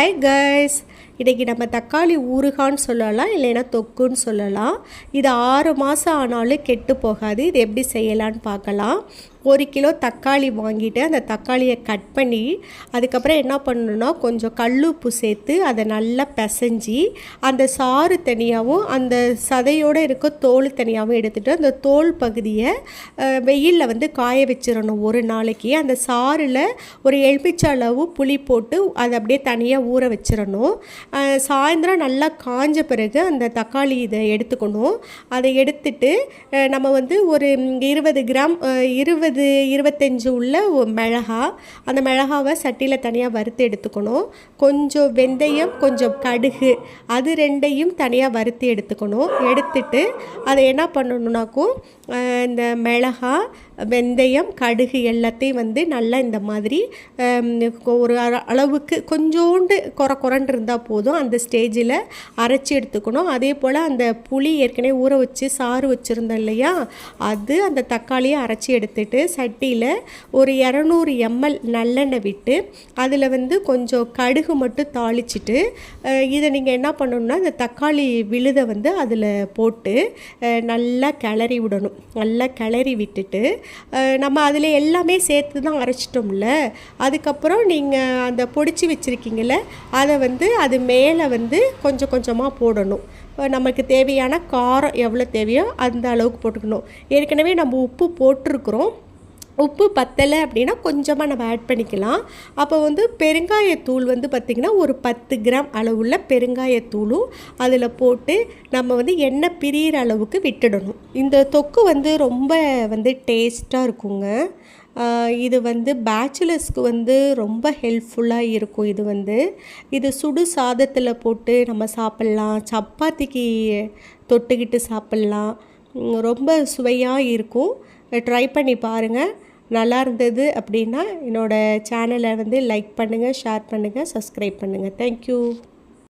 Hi guys, இன்றைக்கி நம்ம தக்காளி ஊறுகான்னு சொல்லலாம், இல்லைன்னா தொக்குன்னு சொல்லலாம். இது 6 மாதம் ஆனாலும் கெட்டு போகாது. இது எப்படி செய்யலான்னு பார்க்கலாம். 1 கிலோ தக்காளி வாங்கிட்டு அந்த தக்காளியை கட் பண்ணி அதுக்கப்புறம் என்ன பண்ணணுன்னா கொஞ்சம் கல்லுப்பு சேர்த்து அதை நல்லா பிசைஞ்சி அந்த சாறு தனியாகவும் அந்த சதையோடு இருக்க தோல் தனியாகவும் எடுத்துகிட்டு அந்த தோல் பகுதியை வெயிலில் வந்து காய வச்சிடணும். ஒரு நாளைக்கு அந்த சாறில் ஒரு எலுமிச்சை அளவு புளி போட்டு அதை அப்படியே தனியாக ஊற வச்சிடணும். சாயந்தரம் நல்லா காஞ்ச பிறகு அந்த தக்காளி இதை எடுத்துக்கணும். அதை எடுத்துட்டு நம்ம வந்து ஒரு 20 கிராம் 25 உள்ள மிளகா, அந்த மிளகாவை சட்டியில் தனியாக வறுத்து எடுத்துக்கணும். கொஞ்சம் வெந்தயம், கொஞ்சம் கடுகு, அது ரெண்டையும் தனியாக வறுத்து எடுத்துக்கணும். எடுத்துட்டு அதை என்ன பண்ணணுன்னாக்கும் இந்த மிளகா, வெந்தயம், கடுகு எல்லாத்தையும் வந்து நல்லா இந்த மாதிரி ஒரு அளவுக்கு கொஞ்சோண்டு குறன்னு இருந்தால் போதும். அந்த ஸ்டேஜில் அரைச்சி எடுத்துக்கணும். அதே போல் அந்த புளி ஏற்கனவே ஊற வச்சு சாறு வச்சுருந்தோம் இல்லையா, அது அந்த தக்காளியை அரைச்சி எடுத்துட்டு சட்டியில் ஒரு 200 ml நல்லெண்ணெய் விட்டு அதில் வந்து கொஞ்சம் கடுகு மட்டும் தாளிச்சிட்டு இதை நீங்கள் என்ன பண்ணணுன்னா இந்த தக்காளி விழுதை வந்து அதில் போட்டு நல்லா கிளறி விடணும். நல்லா கிளறி விட்டுட்டு நம்ம அதில் எல்லாமே சேர்த்து தான் அரைச்சிட்டோம்ல, அதுக்கப்புறம் நீங்கள் அந்த பொடிச்சு வச்சுருக்கீங்கள அதை வந்து அது மேலே வந்து கொஞ்சம் கொஞ்சமாக போடணும். நமக்கு தேவையான காரம் எவ்வளோ தேவையோ அந்த அளவுக்கு போட்டுக்கணும். ஏற்கனவே நம்ம உப்பு போட்டிருக்கிறோம். உப்பு பத்தலை அப்படின்னா கொஞ்சமாக நம்ம ஆட் பண்ணிக்கலாம். அப்போ வந்து பெருங்காயத்தூள் வந்து பார்த்திங்கன்னா ஒரு 10 கிராம் அளவுள்ள பெருங்காயத்தூளும் அதில் போட்டு நம்ம வந்து எண்ணெய் பிரியிற அளவுக்கு விட்டுடணும். இந்த தொக்கு வந்து ரொம்ப வந்து டேஸ்ட்டாக இருக்குங்க. இது வந்து பேச்சுலர்ஸ்க்கு வந்து ரொம்ப ஹெல்ப்ஃபுல்லாக இருக்கும். இது சுடு சாதத்தில் போட்டு நம்ம சாப்பிட்லாம், சப்பாத்திக்கு தொட்டுக்கிட்டு சாப்பிட்லாம். ரொம்ப சுவையாக இருக்கும். ட்ரை பண்ணி பாருங்கள். நல்லா இருந்தது அப்படின்னா என்னோடய சேனலை வந்து லைக் பண்ணுங்கள், ஷேர் பண்ணுங்கள், சப்ஸ்கிரைப் பண்ணுங்கள். தேங்க்யூ.